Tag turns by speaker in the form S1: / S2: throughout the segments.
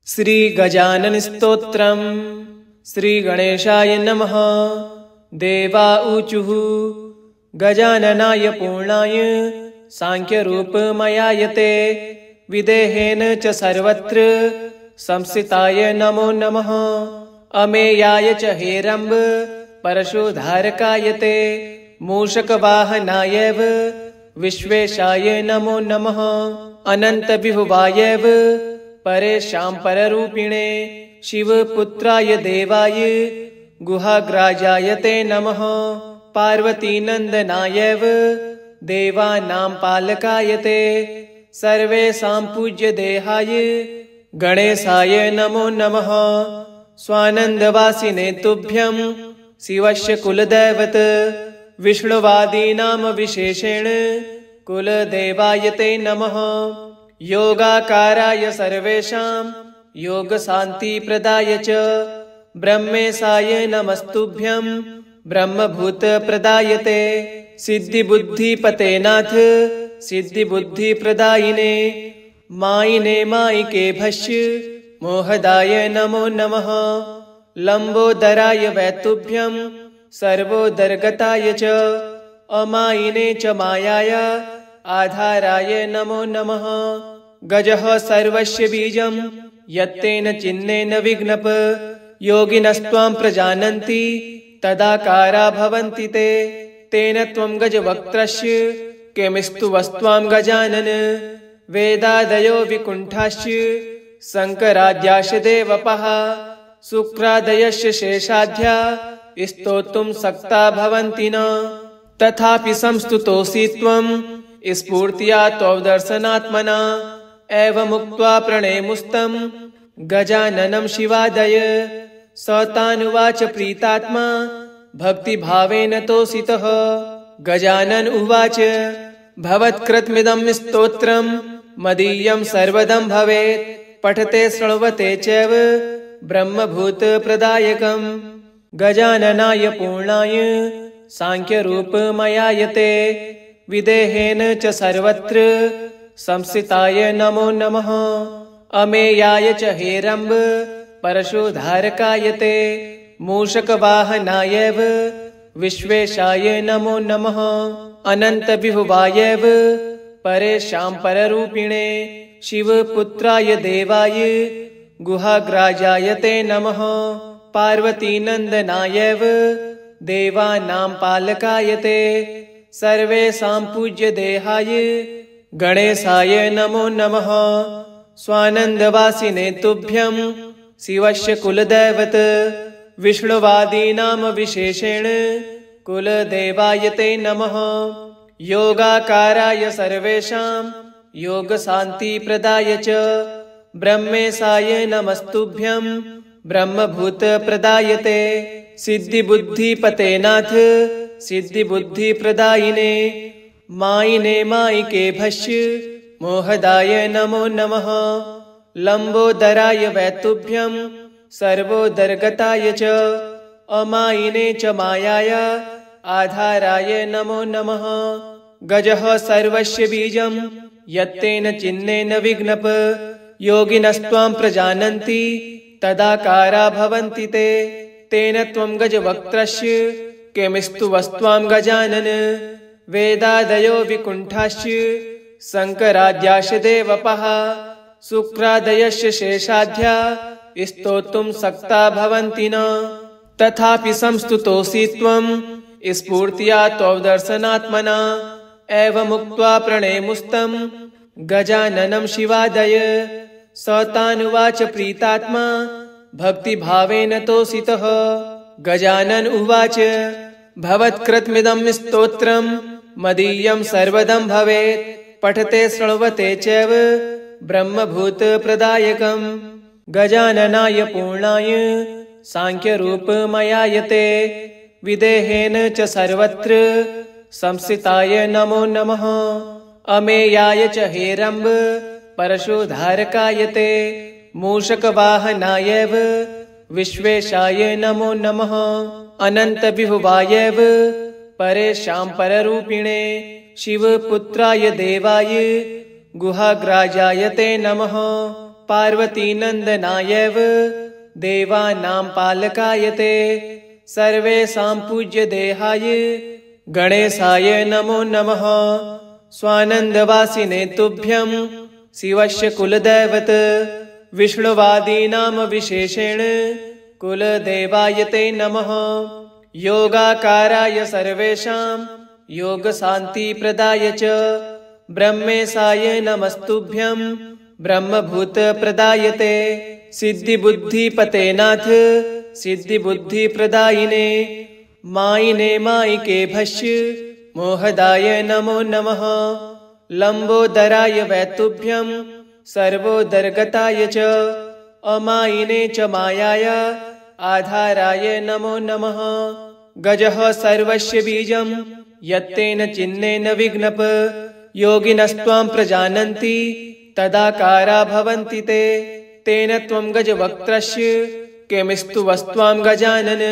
S1: श्री गजानन स्तोत्रम्। श्री गणेशाय नमः। देवा ऊचुः गजाननाय पूर्णाय सांख्यरूपमयायते विदेहेन च सर्वत्र संस्थिताय नमो नमः। अमेयाय च हेरम्ब परशुधारकायते मूषकवाहनायैव विश्वेशाय नमो नमः। अनन्तविभुवायैव परेशां पररूपिणे शिवपुत्राय देवाय गुहाग्राजाय ते नमः। पार्वतीनन्दनायैव देवानां पालकाय ते सर्वेषां पूज्य देहाय गणेशाय नमो नमः। स्वानन्दवासिने तुभ्यं शिवस्य कुलदैवत विष्णुवादीनां विशेषेण कुलदेवाय ते नमः। योगाकाराय सर्वेषां योगशान्तिप्रदाय च ब्रह्मेशाय नमस्तुभ्यं ब्रह्मभूतप्रदाय ते सिद्धिबुद्धिपते नाथ सिद्धिबुद्धिप्रदायिने मायिने मायिके भस्य मोहदाय नमो नमः। लम्बोदराय वैतुभ्यं सर्वोदरगताय च अमायिने च मायाय आधाराय नमो नमः। गजः सर्वस्य बीजं यत्तेन चिह्नेन विघ्नप योगिनस्त्वां प्रजानन्ति तदाकारा भवन्ति ते तेन त्वं गजवक्त्रस्य किमिस्तु वस्त्वां गजानन। वेदादयो विकुण्ठाश्च शङ्कराद्याश्च देवपः शुक्रादयश्च शेषाद्या स्तोतुं सक्ता भवन्ति न। तथापि संस्तुतोऽसि त्वं स्फूर्त्या त्वदर्शनात्मना एवमुक्त्वा प्रणेमुस्तं गजाननं शिवादय। स तानुवाच प्रीतात्मा भक्तिभावेन तोषितः। गजानन उवाच भवत्कृतमिदं स्तोत्रं मदीयं सर्वदं भवेत् पठते शृण्वते चैव ब्रह्मभूतप्रदायकम्। गजाननाय पूर्णाय सांख्यरूपमयायते विदेहेन च सर्वत्र संस्थिताय नमो नमः। अमेयाय च हेरम्ब परशुधारकायते मूषकवाहनायैव विश्वेशाय नमो नमः। अनन्तविभुवायैव परेशां पररूपिणे शिवपुत्राय देवाय गुहाग्राजाय ते नमः। पार्वतीनन्दनायैव देवानां पालकाय ते सर्वेषां पूज्य देहाय गणेशाय नमो नमः। स्वानन्दवासिने तुभ्यं शिवस्य कुलदैवत विष्णुवादीनां विशेषेण कुलदेवाय ते नमः। योगाकाराय सर्वेषां योगशान्तिप्रदाय च ब्रह्मेशाय नमस्तुभ्यं ब्रह्मभूतप्रदाय ते सिद्धिबुद्धिपते नाथ सिद्धिबुद्धिप्रदायिने मायिने मायिके भस्य मोहदाय नमो नमः। लम्बोदराय वैतुभ्यं सर्वोदरगताय च अमायिने च मायाय आधाराय नमो नमः। गजः सर्वस्य बीजं यत्तेन चिह्नेन विघ्नप योगिनस्त्वां प्रजानन्ति तदाकारा भवन्ति ते तेन त्वं गजवक्त्रस्य किमिस्तु वस्त्वां गजानन। वेदादयो विकुण्ठाश्च शङ्कराद्याश्च देवपः शुक्रादयश्च शेषाद्या स्तोतुं सक्ता भवन्ति न। तथापि संस्तुतोऽसि त्वं स्फूर्त्या त्वदर्शनात्मना एवमुक्त्वा प्रणेमुस्तं गजाननं शिवादय। स तानुवाच प्रीतात्मा भक्तिभावेन तोषितः। गजानन उवाच भवत्कृतमिदं स्तोत्रं मदीयं सर्वदं भवेत् पठते शृण्वते चैव ब्रह्मभूतप्रदायकम्। गजाननाय पूर्णाय सांख्यरूपमयायते विदेहेन च सर्वत्र संस्थिताय नमो नमः। अमेयाय च हेरम्ब परशुधारकायते मूषकवाहनायैव विश्वेशाय नमो नमः। अनन्तविभुवायैव परेशां पररूपिणे शिवपुत्राय देवाय गुहाग्राजाय ते नमः। पार्वतीनन्दनायैव देवानां पालकाय ते सर्वेषां पूज्य देहाय गणेशाय नमो नमः। स्वानन्दवासिने तुभ्यं शिवस्य कुलदैवत विष्णुवादीनां विशेषेण कुलदेवाय ते नमः। योगाकाराय सर्वेषां योगशान्तिप्रदाय च ब्रह्मेशाय नमस्तुभ्यं ब्रह्मभूतप्रदाय ते सिद्धिबुद्धिपते नाथ सिद्धिबुद्धिप्रदायिने मायिने मायिके भस्य मोहदाय नमो नमः। लम्बोदराय वैतुभ्यं सर्वोदरगताय च अमायिने च मायाय आधाराय नमो नमः। गजः सर्वस्य बीजं यत्तेन चिह्नेन विघ्नप योगिनस्त्वां प्रजानन्ति तदाकारा भवन्ति ते तेन त्वं गजवक्त्रस्य किमिस्तु वस्त्वां गजानन।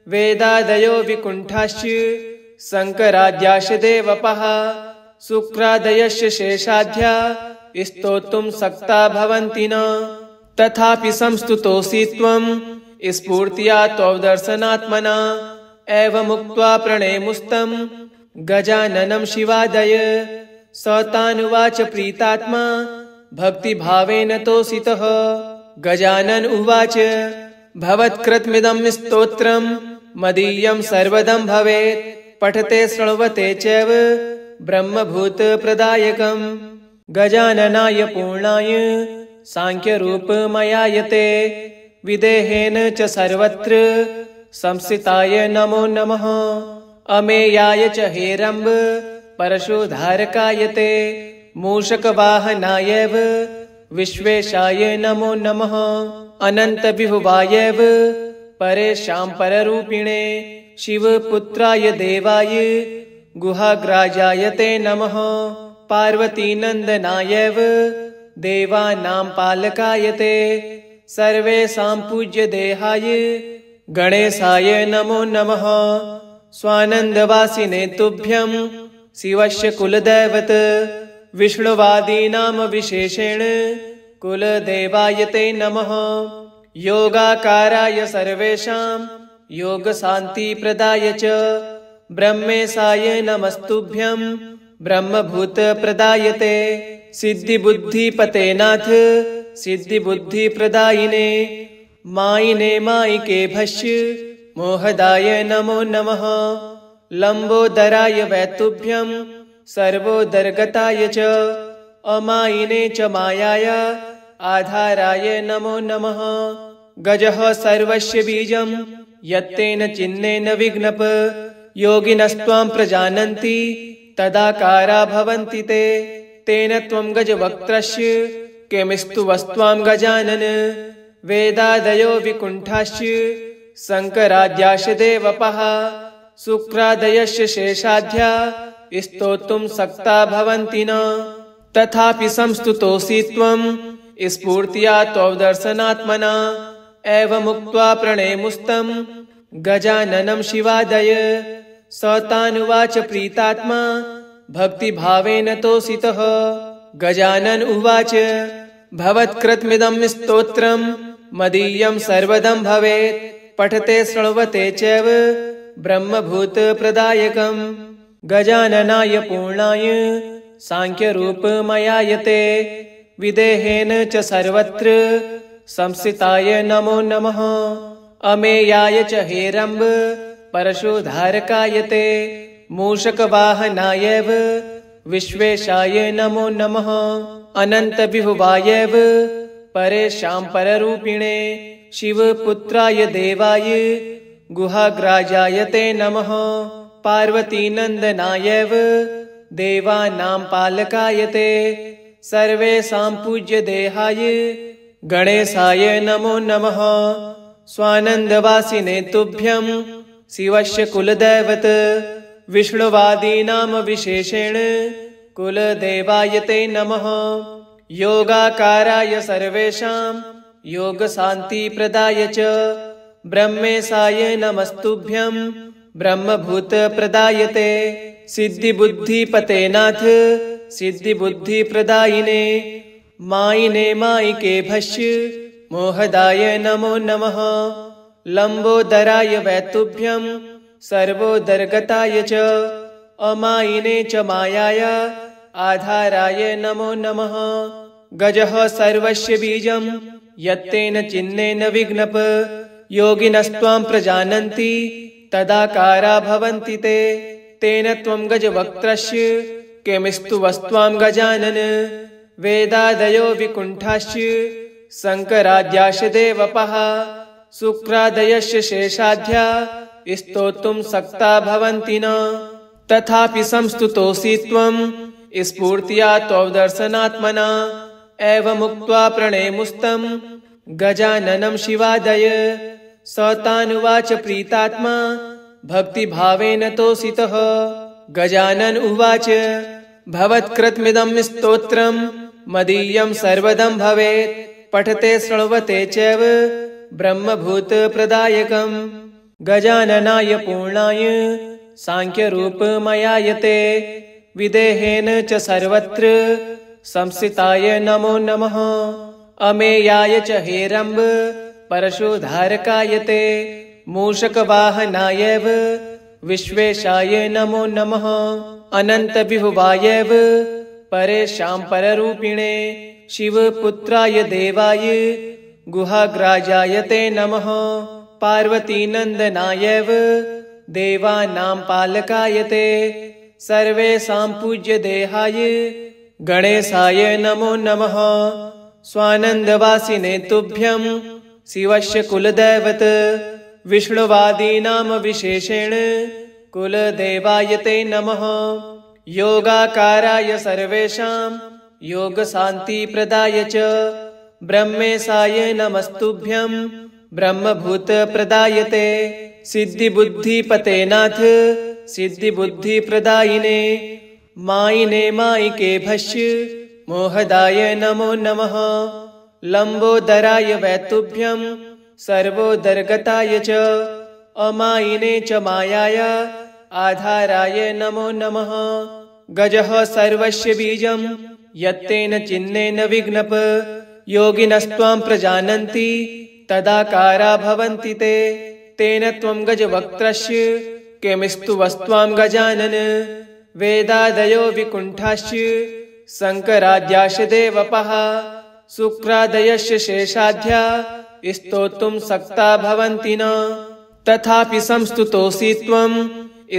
S1: वेदादयो विकुण्ठाश्च शङ्कराद्याश्च देवपः शुक्रादयश्च शेषाद्या स्तोतुं सक्ता भवन्ति न। तथापि संस्तुतोऽसि त्वं स्फूर्त्या त्वदर्शनात्मना एवमुक्त्वा प्रणेमुस्तं गजाननं शिवादय। स तानुवाच प्रीतात्मा भक्तिभावेन तोषितः। गजानन उवाच भवत्कृतमिदं स्तोत्रं मदीयं सर्वदं भवेत् पठते शृण्वते चैव ब्रह्मभूतप्रदायकम्। गजाननाय पूर्णाय सांख्यरूपमयाय ते विदेहेन च सर्वत्र संस्थिताय नमो नमः। अमेयाय च हेरम्ब परशुधारकाय ते मूषकवाहनायैव विश्वेशाय नमो नमः। अनन्तविभवायैव परेशां पररूपिणे शिवपुत्राय देवाय गुहाग्राजाय ते नमः। पार्वतीनन्दनायैव देवानां पालकाय ते सर्वेषां पूज्य देहाय गणेशाय नमो नमः। स्वानन्दवासिने तुभ्यं शिवस्य कुलदैवत विष्णुवादीनां विशेषेण कुलदेवाय ते नमः। योगाकाराय सर्वेषां योगशान्तिप्रदाय च ब्रह्मेशाय नमस्तुभ्यं ब्रह्मभूतप्रदाय ते सिद्धिबुद्धिपते नाथ सिद्धिबुद्धिप्रदायिने मायिने मायिके भस्य मोहदाय नमो नमः। लम्बोदराय वैतुभ्यं सर्वोदरगताय च अमायिने च मायाय आधाराय नमो नमः। गजः सर्वस्य बीजं यत्तेन चिह्नेन विघ्नप योगिनस्त्वां प्रजानन्ति तदाकारा भवन्ति ते तेन त्वं गजवक्त्रस्य किमिस्तु वस्त्वां गजानन। वेदादयो विकुण्ठाश्च शङ्कराद्याश्च देवपः शुक्रादयश्च शेषाद्या स्तोतुं सक्ता भवन्ति न। तथापि संस्तुतोऽसि त्वं स्फूर्त्या त्वदर्शनात्मना एवमुक्त्वा प्रणेमुस्तं गजाननं शिवादय। स तानुवाच प्रीतात्मा भक्तिभावेन तोषितः। गजानन उवाच भवत्कृतमिदं स्तोत्रं मदीयं सर्वदं भवेत् पठते शृण्वते चैव ब्रह्मभूतप्रदायकम्। गजाननाय पूर्णाय सांख्यरूपमयाय ते विदेहेन च सर्वत्र संस्थिताय नमो नमः। अमेयाय च हेरम्ब परशुधारकाय ते मूषकवाहनायैव विश्वेशाय नमो नमः। अनन्तविभवायैव परेशां पररूपिणे शिवपुत्राय देवाय गुहाग्राजाय ते नमः। पार्वतीनन्दनायैव देवानां पालकाय ते सर्वेषां पूज्य देहाय गणेशाय नमो नमः। स्वानन्दवासिने तुभ्यं शिवस्य कुलदैवत विष्णुवादीनां विशेषेण कुलदेवाय ते नमः। योगाकाराय सर्वेषां योगशान्तिप्रदाय च ब्रह्मेशाय नमस्तुभ्यं ब्रह्मभूतप्रदाय ते सिद्धिबुद्धिपते नाथ सिद्धिबुद्धिप्रदायिने मायिने मायिकेभ्यश्च मोहदाय नमो नमः। लम्बोदराय वैतुभ्यं सर्वोदरगताय च अमायिने च मायाय आधाराय नमो नमः। गजः सर्वस्य बीजं यत्तेन चिह्नेन विघ्नप योगिनस्त्वां प्रजानन्ति तदाकारा भवन्ति ते। तेन त्वं गजवक्त्रस्य किमिस्तु वस्त्वां गजानन। वेदादयो विकुण्ठाश्च शङ्कराद्याश्च देवपः शुक्रादयश्च शेषाद्या स्तोतुं सक्ता भवन्ति न। तथापि संस्तुतोऽसि त्वं स्फूर्त्या त्वदर्शनात्मना एवमुक्त्वा प्रणेमुस्तं गजाननं शिवादय। स तानुवाच प्रीतात्मा भक्तिभावेन तोषितः। गजानन उवाच भवत्कृतमिदं स्तोत्रं मदीयं सर्वदं भवेत्। पठते शृण्वते चैव ब्रह्मभूतप्रदायकम्। गजाननाय पूर्णाय साङ्ख्यरूपमयायते विदेहेन च सर्वत्र संस्थिताय नमो नमः। अमेयाय च हेरम्ब परशुधारकायते मूषकवाहनायैव विश्वेशाय नमो नमः। अनन्तविभुवायैव परेशां पररूपिणे शिवपुत्राय देवाय गुहाग्राजाय ते नमः। पार्वतीनन्दनायैव देवानां पालकाय ते सर्वेषां पूज्यदेहाय गणेशाय नमो नमः। स्वानन्दवासिने तुभ्यं शिवस्य कुलदैवत विष्णुवादीनां विशेषेण कुलदेवाय ते नमः। योगाकाराय सर्वेषां योगशान्तिप्रदाय च ब्रह्मेशाय नमस्तुभ्यं ब्रह्मभूतप्रदाय ते। सिद्धिबुद्धिपते नाथ सिद्धिबुद्धिप्रदायिने मायिने मायिकेभ्यश्च मोहदाय नमो नमः। लम्बोदराय वैतुभ्यं सर्वोदरगताय च अमायिने च मायाय आधाराय नमो नमः। गजः सर्वस्य बीजं यत्तेन चिह्नेन विघ्नप योगिनस्त्वां प्रजानन्ति तदाकारा भवन्ति ते। तेन त्वं गजवक्त्रस्य किमिस्तु वस्त्वां गजानन। वेदादयो विकुण्ठाश्च शङ्कराद्याश्च देवपः शुक्रादयश्च शेषाद्या स्तोतुं सक्ता भवन्ति न। तथापि संस्तुतोऽसि त्वं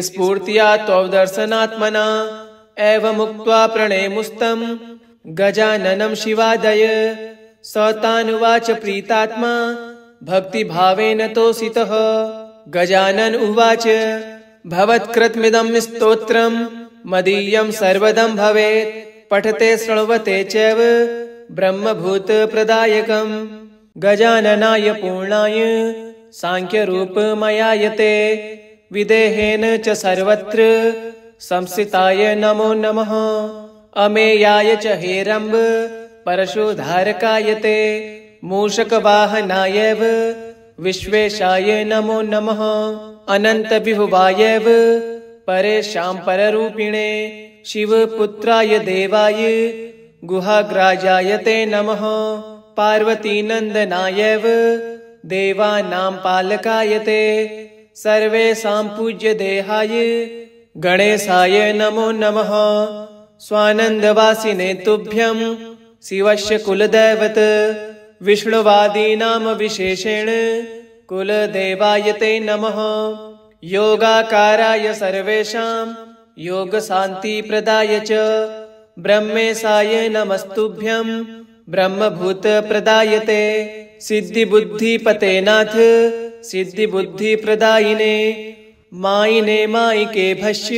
S1: स्फूर्त्या त्वदर्शनात्मना एवमुक्त्वा प्रणेमुस्तं गजाननं शिवादय। स तानुवाच प्रीतात्मा भक्तिभावेन तोषितः। गजानन उवाच भवत्कृतमिदं स्तोत्रं मदीयं सर्वदं भवेत्। पठते शृण्वते चैव ब्रह्मभूतप्रदायकम्। गजाननाय पूर्णाय साङ्ख्यरूपमयायते विदेहेन च सर्वत्र संस्थिताय नमो नमः। अमेयाय च हेरम्ब परशुधारकायते मूषकवाहनायैव विश्वेशाय नमो नमः। अनन्तविभुवायैव परेशां पररूपिणे शिवपुत्राय देवाय गुहाग्राजाय ते नमः। पार्वतीनन्दनायैव देवानां पालकाय ते सर्वेषां पूज्यदेहाय गणेशाय नमो नमः। स्वानन्दवासिने तुभ्यं शिवस्य कुलदैवत विष्णुवादीनां विशेषेण कुलदेवाय ते नमः। योगाकाराय सर्वेषां योगशान्तिप्रदाय च ब्रह्मेशाय नमस्तुभ्यं ब्रह्मभूतप्रदाय ते। सिद्धिबुद्धिपते नाथ सिद्धिबुद्धिप्रदायिने मायिने मायिकेभ्यश्च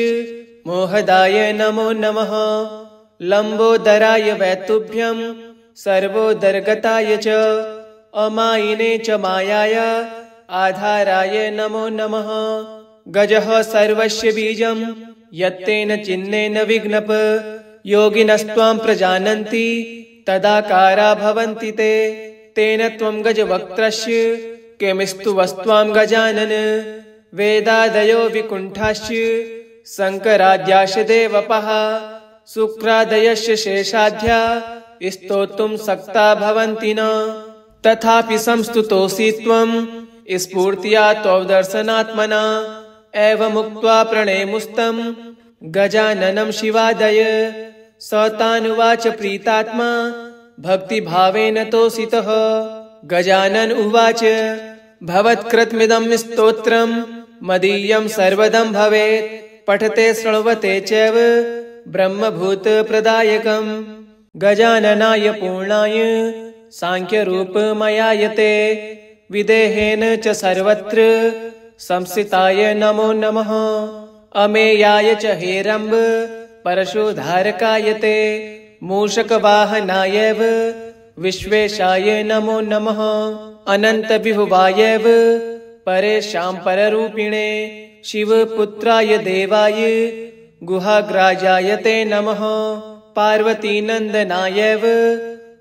S1: मोहदाय नमो नमः। लम्बोदराय वैतुभ्यं सर्वोदरगताय च अमायिने च मायाय आधाराय नमो नमः। गजः सर्वस्य बीजं यत्तेन चिह्नेन विघ्नप योगिनस्त्वां प्रजानन्ति तदाकारा भवन्ति ते। तेन त्वं गजवक्त्रस्य किमिस्तु वस्त्वां गजानन। वेदादयो विकुण्ठाश्च शङ्कराद्याश्च देवपः शुक्रादयश्च शेषाद्या स्तोतुं सक्ता भवन्ति न। तथापि संस्तुतोऽसि त्वं स्फूर्त्या त्वदर्शनात्मना। एवमुक्त्वा प्रणेमुस्तं गजाननं शिवादय। स तानुवाच प्रीतात्मा भक्तिभावेन तोषितः। गजानन उवाच भवत्कृतमिदं स्तोत्रं मदीयं सर्वदं भवेत्। पठते श्रृण्वते चैव ब्रह्मभूतप्रदायकम्। गजाननाय पूर्णाय सांख्यरूपमयायते विदेहेन च सर्वत्र संस्थिताय नमो नमः। अमेयाय च हेरम्ब परशुधारकायते मूषकवाहनायैव विश्वेशाय नमो नमः। अनन्तविभुवायैव परेषां पररूपिणे शिवपुत्राय देवाय गुहाग्राजाय ते नमः। पार्वतीनन्दनायैव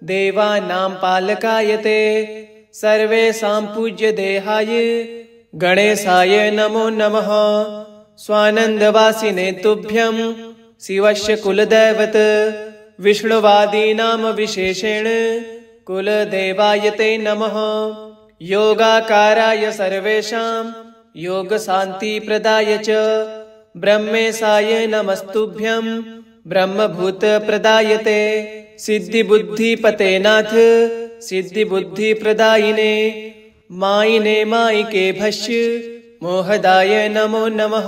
S1: देवानां पालकाय ते सर्वेषां पूज्यदेहाय गणेशाय नमो नमः। स्वानन्दवासिने तुभ्यं शिवस्य कुलदैवत विष्णुवादीनां विशेषेण कुलदेवाय ते नमः। योगाकाराय सर्वेषां योगशान्तिप्रदाय च ब्रह्मेशाय नमस्तुभ्यं ब्रह्मभूतप्रदाय ते। सिद्धिबुद्धिपते नाथ सिद्धिबुद्धिप्रदायिने मायिने मायिके भस्य मोहदाय नमो नमः।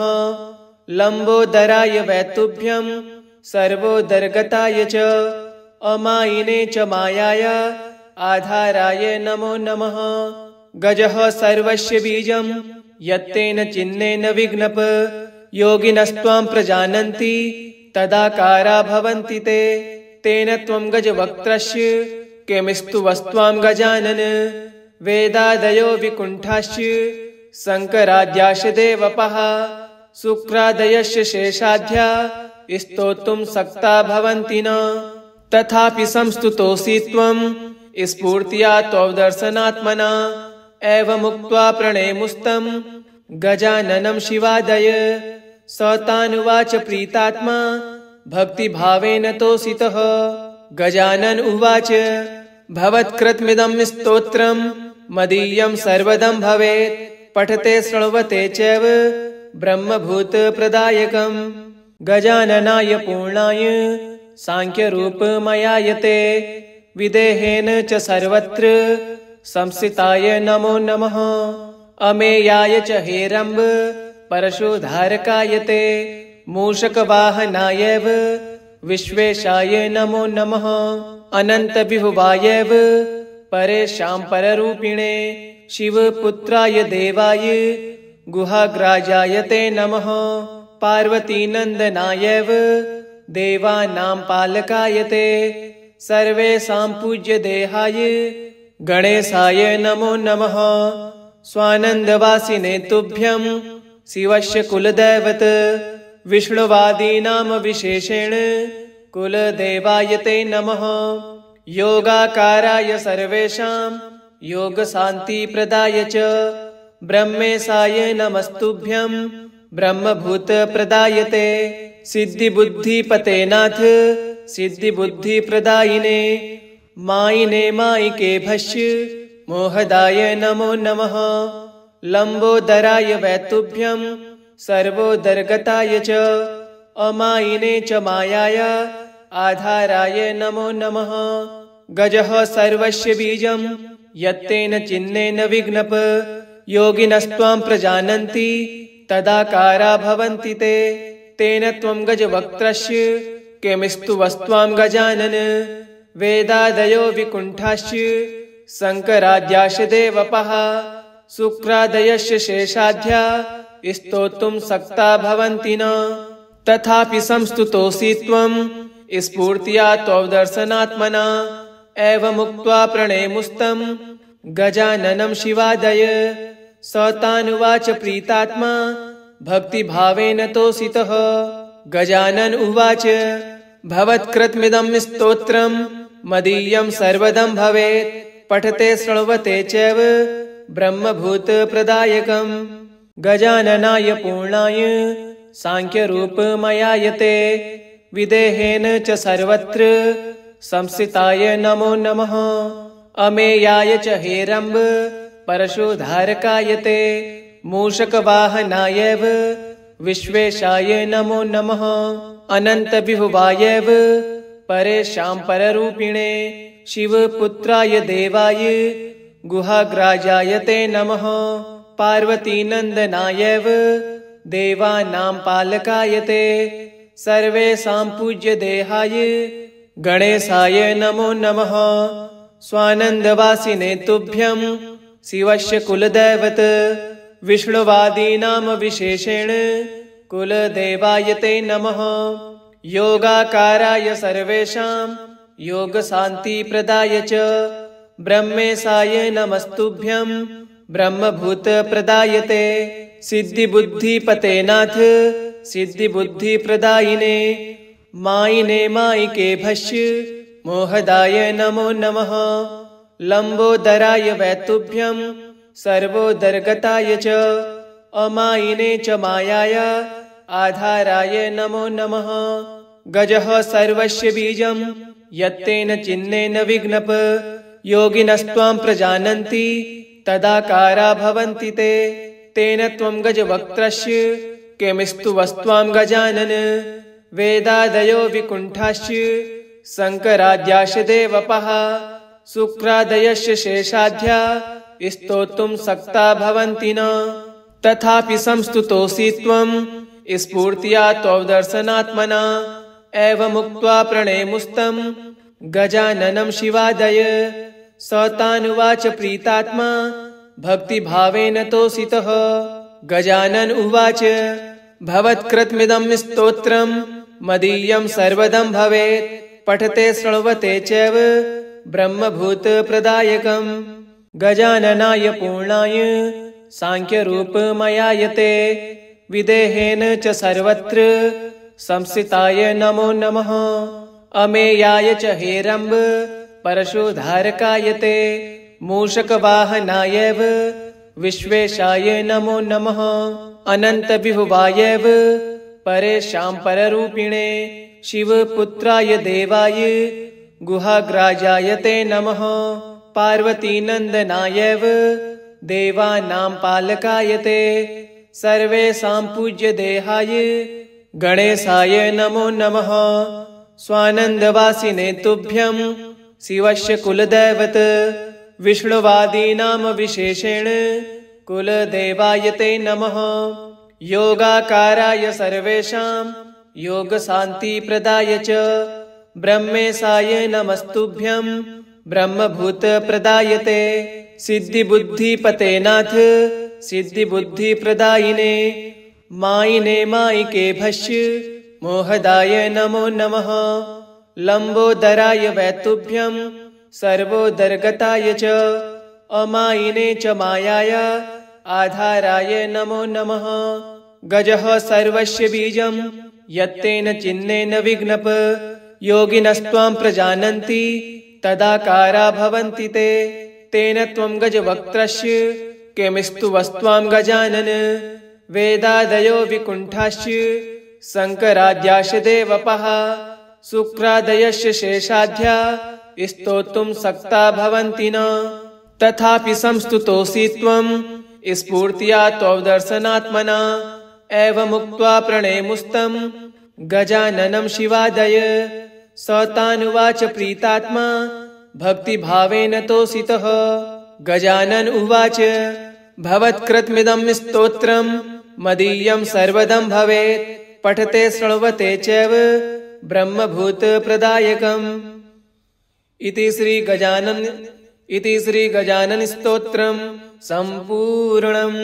S1: लम्बोदराय वैतुभ्यं सर्वोदरगताय च अमायिने च मायाय आधाराय नमो नमः। गजः सर्वस्य बीजं यत्तेन चिह्नेन विघ्नप। योगिनस्त्वां प्रजानन्ति तदाकारा भवन्ति ते। तेन त्वं गजवक्त्रस्य किमिस्तु वस्त्वां गजानन। वेदादयो विकुण्ठाश्च शङ्कराद्याश्च देवपः शुक्रादयश्च शेषाद्या स्तोतुं सक्ता भवन्ति न। तथापि संस्तुतोऽसि त्वं स्फूर्त्या त्वदर्शनात्मना। एवमुक्त्वा प्रणेमुस्तं गजाननं शिवादय। स तानुवाच प्रीतात्मा भक्तिभावेन तोषितः। गजानन उवाच भवत्कृतमिदं स्तोत्रं मदीयं सर्वदं भवेत्। पठते श्रृण्वते चैव ब्रह्मभूतप्रदायकम्। गजाननाय पूर्णाय सांख्यरूपमयायते विदेहेन च सर्वत्र संस्थिताय नमो नमः। अमेयाय च हेरम्ब परशुधारकायते मूषकवाहनायैव विश्वेशाय नमो नमः। अनन्तविभुवायैव परेषां पररूपिणे शिवपुत्राय देवाय गुहाग्राजाय ते नमः। पार्वतीनन्दनायैव देवानां पालकाय ते सर्वेषां पूज्यदेहाय गणेशाय नमो नमः। स्वानन्दवासिने तुभ्यं शिवस्य कुलदैवत विष्णुवादीनां विशेषेण कुलदेवाय ते नमः। योगाकाराय सर्वेषां योगशान्तिप्रदाय च ब्रह्मेशाय नमस्तुभ्यं ब्रह्मभूतप्रदाय ते। सिद्धिबुद्धिपते नाथ सिद्धिबुद्धिप्रदायिने मायिने मायिके भस्य मोहदाय नमो नमः। लम्बोदराय वैतुभ्यं सर्वोदरगताय च अमायिने च मायाय आधाराय नमो नमः। गजः सर्वस्य बीजं यत्तेन चिह्नेन विघ्नप। योगिनस्त्वां प्रजानन्ति तदाकारा भवन्ति ते। तेन त्वं गजवक्त्रस्य किमिस्तु वस्त्वां गजानन। वेदादयो विकुण्ठाश्च शङ्कराद्याश्च देवपः शुक्रादयश्च शेषाद्या स्तोतुं सक्ता भवन्ति न। तथापि संस्तुतोऽसि त्वं स्फूर्त्या त्वदर्शनात्मना। एवमुक्त्वा प्रणेमुस्तं गजाननं शिवादय। स तानुवाच प्रीतात्मा भक्तिभावेन तोषितः। गजानन उवाच भवत्कृतमिदं स्तोत्रं मदीयं सर्वदं भवेत्। पठते श्रृण्वते चैव ब्रह्मभूतप्रदायकम्। गजाननाय पूर्णाय सांख्यरूपमयायते विदेहेन च सर्वत्र संस्थिताय नमो नमः। अमेयाय च हेरम्ब परशुधारकाय ते मूषकवाहनायैव विश्वेशाय नमो नमः। अनन्तविभुवायैव परेशां पररूपिणे शिवपुत्राय देवाय गुहाग्राजाय ते नमः। पार्वतीनन्दनायैव देवानां पालकाय ते सर्वेषां पूज्यदेहाय गणेशाय नमो नमः। स्वानन्दवासिने तुभ्यं शिवस्य कुलदैवत विष्णुवादीनां विशेषेण कुलदेवाय ते नमः। योगाकाराय सर्वेषां योगशान्तिप्रदाय च ब्रह्मेशाय नमस्तुभ्यं ब्रह्मभूतप्रदाय ते सिद्धिबुद्धिपते नाथ सिद्धिबुद्धिप्रदायिने मायिने मायिके भस्य मोहदाय नमो नमः। लम्बोदराय वैतुभ्यं सर्वोदरगताय च अमायिने च मायाय आधाराय नमो नमः। गजः सर्वस्य बीजं यत्तेन चिह्नेन विघ्नप योगिनस्त्वां प्रजानन्ति तदाकारा भवन्ति ते। तेन त्वं गजवक्त्रस्य किमिस्तु वस्त्वां गजानन। वेदादयो विकुण्ठाश्च शङ्कराद्याश्च देवपः शुक्रादयश्च शेषाद्या स्तोतुं सक्ता भवन्ति न। तथापि संस्तुतोऽसि त्वं स्फूर्त्या त्वदर्शनात्मना एवमुक्त्वा प्रणेमुस्तं गजाननं शिवादय। स तानुवाच प्रीतात्मा भक्तिभावेन तोषितः। गजानन उवाच भवत्कृतमिदं स्तोत्रं मदीयं सर्वदं भवेत्। पठते शृण्वते चैव ब्रह्मभूतप्रदायकम्। गजाननाय पूर्णाय साङ्ख्यरूपमयाय ते विदेहेन च सर्वत्र संस्थिताय नमो नमः। अमेयाय च हेरम्ब परशुधारकाय ते मूषकवाहनायैव विश्वेशाय नमो नमः। अनन्तविभुवायैव परेशां पररूपिणे शिवपुत्राय देवाय गुहाग्राजाय ते नमः। पार्वतीनन्दनायैव देवानां पालकाय ते सर्वेषां पूज्यदेहाय गणेशाय नमो नमः। स्वानन्दवासिने तुभ्यं शिवस्य कुलदैवत विष्णुवादीनां विशेषेण कुलदेवाय ते नमः। योगाकाराय सर्वेषां योगशान्तिप्रदाय च ब्रह्मेशाय नमस्तुभ्यं ब्रह्मभूतप्रदाय ते सिद्धिबुद्धिपते नाथ सिद्धिबुद्धिप्रदायिने मायिने मायिके भस्य मोहदाय नमो नमः। लम्बोदराय वैतुभ्यं सर्वोदरगताय च अमायिने च मायाय आधाराय नमो नमः। गजः सर्वस्य बीजं यत्तेन चिह्नेन विघ्नप योगिनस्त्वां प्रजानन्ति तदाकारा भवन्ति ते। तेन त्वं गजवक्त्रस्य किमिस्तु वस्त्वां गजानन। वेदादयो विकुण्ठाश्च शङ्कराद्याश्च देवपः शुक्रादयश्च शेषाद्या स्तोतुं सक्ता भवन्ति न। तथापि संस्तुतोऽसि त्वं स्फूर्त्या त्वदर्शनात्मना एवमुक्त्वा प्रणेमुस्तं गजाननं शिवादय। स तानुवाच प्रीतात्मा भक्तिभावेन तोषितः। गजानन उवाच भवत्कृतमिदं स्तोत्रं मदीयं सर्वदं भवेत्। पठते शृण्वते चैव ब्रह्मभूतप्रदायकम्। इति श्री गजानन स्तोत्रं सम्पूर्णम्।